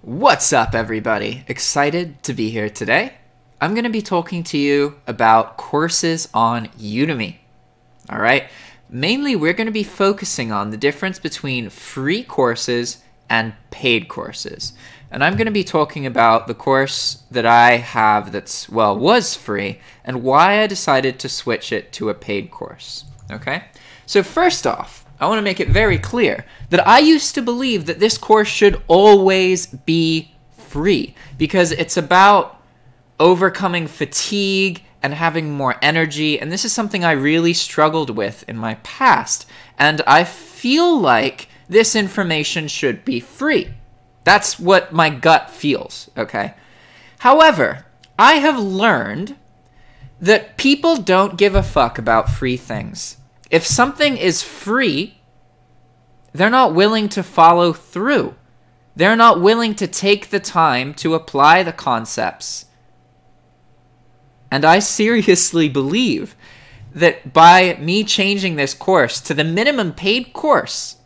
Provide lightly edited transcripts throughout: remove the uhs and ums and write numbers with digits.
What's up, everybody? Excited to be here today. I'm going to be talking to you about courses on Udemy. All right. Mainly, we're going to be focusing on the difference between free courses and paid courses. And I'm going to be talking about the course that I have that's, well, was free and why I decided to switch it to a paid course. Okay. So first off, I want to make it very clear that I used to believe that this course should always be free because it's about overcoming fatigue and having more energy, and this is something I really struggled with in my past, and I feel like this information should be free. That's what my gut feels, okay? However, I have learned that people don't give a fuck about free things. If something is free, they're not willing to follow through. They're not willing to take the time to apply the concepts. And I seriously believe that by me changing this course to the minimum paid course,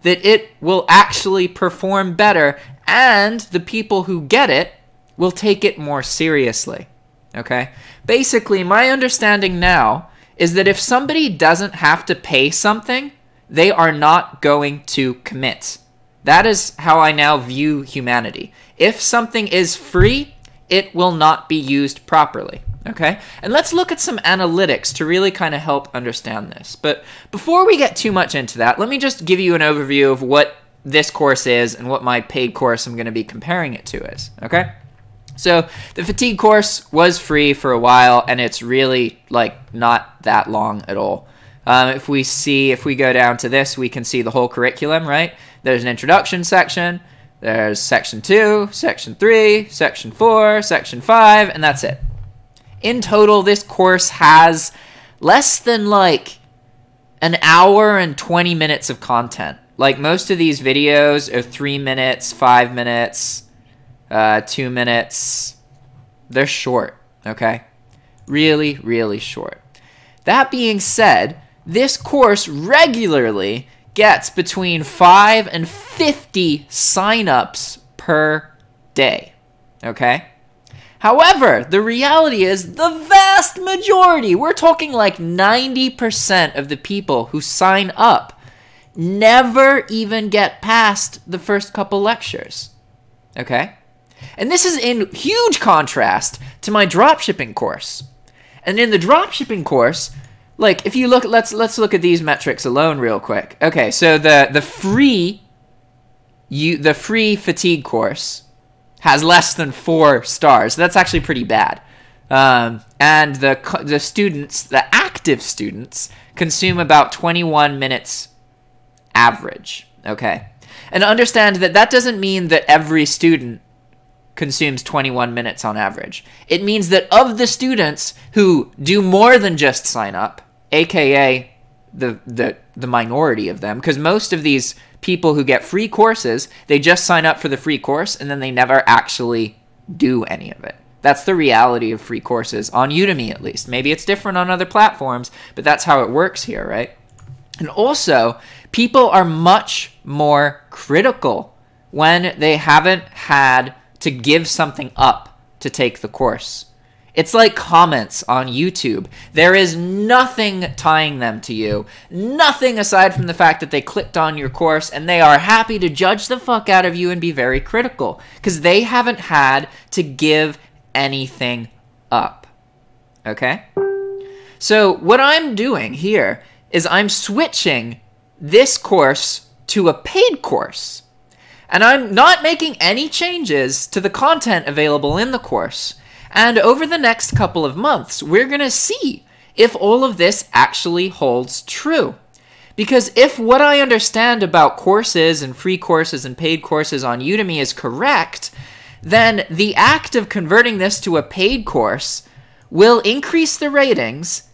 that it will actually perform better and the people who get it will take it more seriously. Okay? Basically, my understanding now is that if somebody doesn't have to pay something, they are not going to commit. That is how I now view humanity. If something is free, it will not be used properly. Okay? And let's look at some analytics to really kind of help understand this. But before we get too much into that, let me just give you an overview of what this course is and what my paid course I'm going to be comparing it to is. Okay? So the fatigue course was free for a while, and it's really like not that long at all. If we go down to this, we can see the whole curriculum, right? There's an introduction section, there's section 2, section 3, section 4, section 5, and that's it. In total, this course has less than like an hour and 20 minutes of content. Like most of these videos are 3 minutes, 5 minutes, 2 minutes. They're short, okay? Really, really short. That being said, this course regularly gets between 5 and 50 signups per day, okay? However, the reality is the vast majority, we're talking like 90% of the people who sign up never even get past the first couple lectures, okay? And this is in huge contrast to my dropshipping course. And in the dropshipping course, like if you look, let's look at these metrics alone real quick. Okay, so the free fatigue course has less than 4 stars. That's actually pretty bad. And the students, the active students, consume about 21 minutes average. Okay, and understand that that doesn't mean that every student consumes 21 minutes on average. It means that of the students who do more than just sign up, aka the minority of them, because most of these people who get free courses, they just sign up for the free course and then they never actually do any of it. That's the reality of free courses, on Udemy at least. Maybe it's different on other platforms, but that's how it works here, right? And also, people are much more critical when they haven't had to give something up to take the course. It's like comments on YouTube. There is nothing tying them to you, nothing aside from the fact that they clicked on your course, and they are happy to judge the fuck out of you and be very critical because they haven't had to give anything up. Okay? So what I'm doing here is I'm switching this course to a paid course. And I'm not making any changes to the content available in the course. And over the next couple of months, we're going to see if all of this actually holds true. Because if what I understand about courses and free courses and paid courses on Udemy is correct, then the act of converting this to a paid course will increase the ratings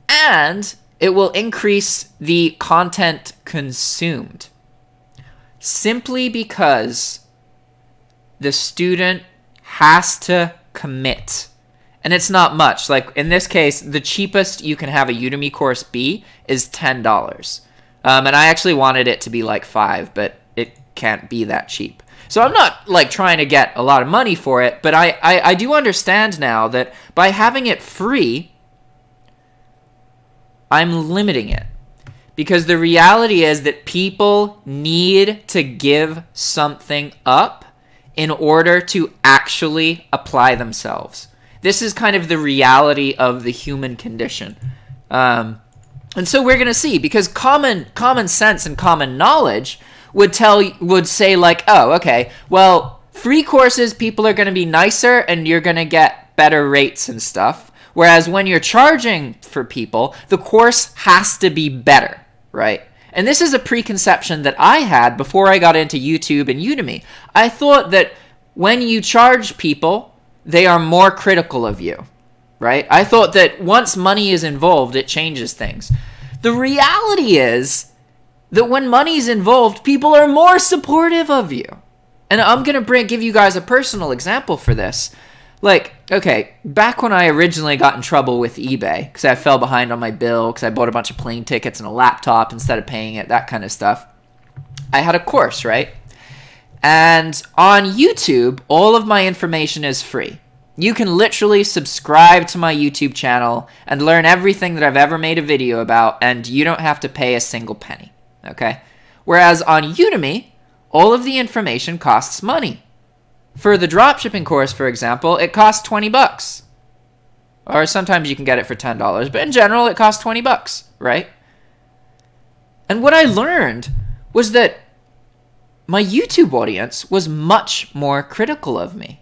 and it will increase the content consumed. Simply because the student has to commit. And it's not much. Like in this case, the cheapest you can have a Udemy course be is $10. And I actually wanted it to be like $5, but it can't be that cheap. So I'm not like trying to get a lot of money for it, but I do understand now that by having it free, I'm limiting it. Because the reality is that people need to give something up in order to actually apply themselves. This is kind of the reality of the human condition. And so we're going to see, because common sense and common knowledge would say like, oh, okay, well, free courses, people are going to be nicer and you're going to get better rates and stuff. Whereas when you're charging for people, the course has to be better, right? And this is a preconception that I had before I got into YouTube and Udemy. I thought that when you charge people, they are more critical of you, right? I thought that once money is involved, it changes things. The reality is that when money is involved, people are more supportive of you. And I'm going to give you guys a personal example for this. Like, okay, back when I originally got in trouble with eBay, because I fell behind on my bill, because I bought a bunch of plane tickets and a laptop instead of paying it, that kind of stuff, I had a course, right? And on YouTube, all of my information is free. You can literally subscribe to my YouTube channel and learn everything that I've ever made a video about, and you don't have to pay a single penny, okay? Whereas on Udemy, all of the information costs money. For the dropshipping course, for example, it costs 20 bucks. Or sometimes you can get it for $10, but in general, it costs 20 bucks, right? And what I learned was that my YouTube audience was much more critical of me.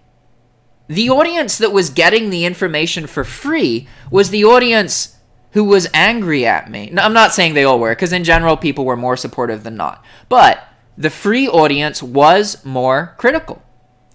The audience that was getting the information for free was the audience who was angry at me. Now, I'm not saying they all were, because in general, people were more supportive than not. But the free audience was more critical.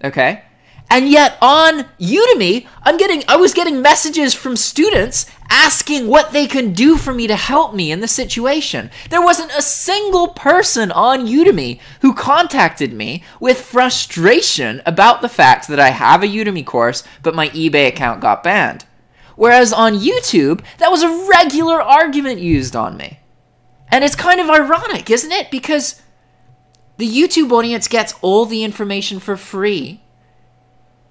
Okay? And yet on Udemy, I was getting messages from students asking what they can do for me to help me in the situation. There wasn't a single person on Udemy who contacted me with frustration about the fact that I have a Udemy course, but my eBay account got banned. Whereas on YouTube, that was a regular argument used on me. And it's kind of ironic, isn't it? Because the YouTube audience gets all the information for free,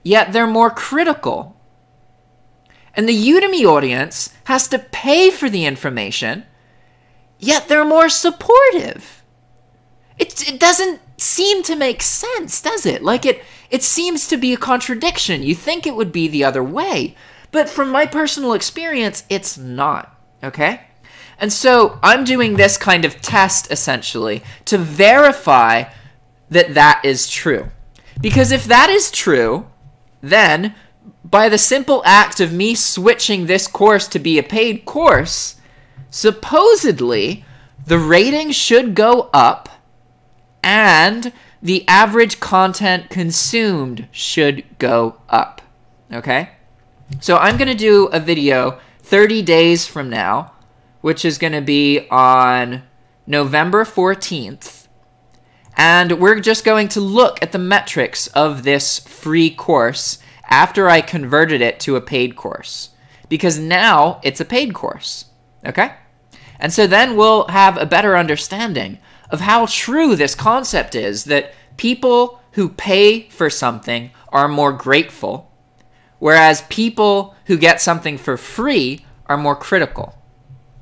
yet they're more critical. And the Udemy audience has to pay for the information, yet they're more supportive. It doesn't seem to make sense, does it? Like it seems to be a contradiction. You think it would be the other way, but from my personal experience, it's not, okay? And so I'm doing this kind of test, essentially, to verify that that is true. Because if that is true, then by the simple act of me switching this course to be a paid course, supposedly the rating should go up and the average content consumed should go up, okay? So I'm going to do a video 30 days from now, which is going to be on November 14th. And we're just going to look at the metrics of this free course after I converted it to a paid course. Because now it's a paid course, okay? And so then we'll have a better understanding of how true this concept is that people who pay for something are more grateful, whereas people who get something for free are more critical.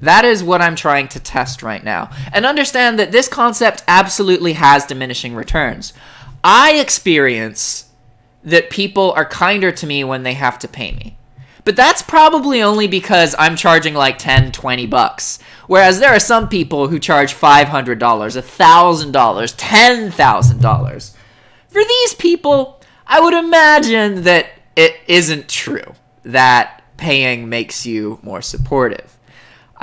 That is what I'm trying to test right now. And understand that this concept absolutely has diminishing returns. I experience that people are kinder to me when they have to pay me. But that's probably only because I'm charging like 10, 20 bucks. Whereas there are some people who charge $500, $1,000, $10,000. For these people, I would imagine that it isn't true that paying makes you more supportive.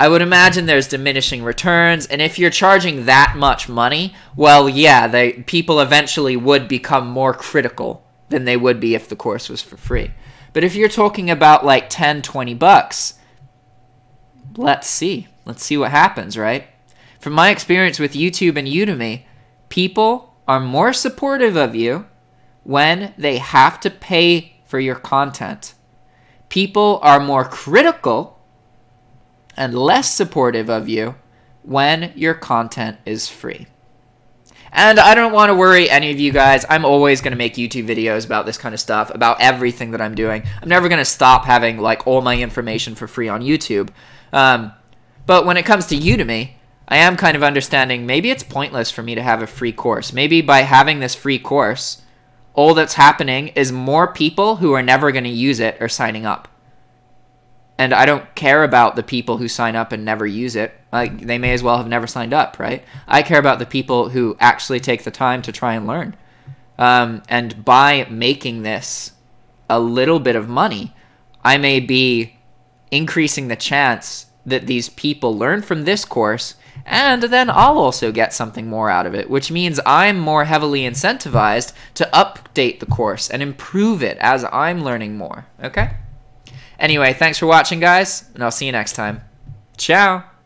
I would imagine there's diminishing returns, and if you're charging that much money, well, yeah, people eventually would become more critical than they would be if the course was for free. But if you're talking about like 10, 20 bucks, let's see. Let's see what happens, right? From my experience with YouTube and Udemy, people are more supportive of you when they have to pay for your content. People are more critical and less supportive of you when your content is free. And I don't want to worry any of you guys. I'm always going to make YouTube videos about this kind of stuff, about everything that I'm doing. I'm never going to stop having like all my information for free on YouTube. But when it comes to Udemy, I am kind of understanding maybe it's pointless for me to have a free course. Maybe by having this free course, all that's happening is more people who are never going to use it are signing up. And I don't care about the people who sign up and never use it. Like, they may as well have never signed up, right? I care about the people who actually take the time to try and learn. And by making this a little bit of money, I may be increasing the chance that these people learn from this course, and then I'll also get something more out of it, which means I'm more heavily incentivized to update the course and improve it as I'm learning more, okay? Anyway, thanks for watching, guys, and I'll see you next time. Ciao!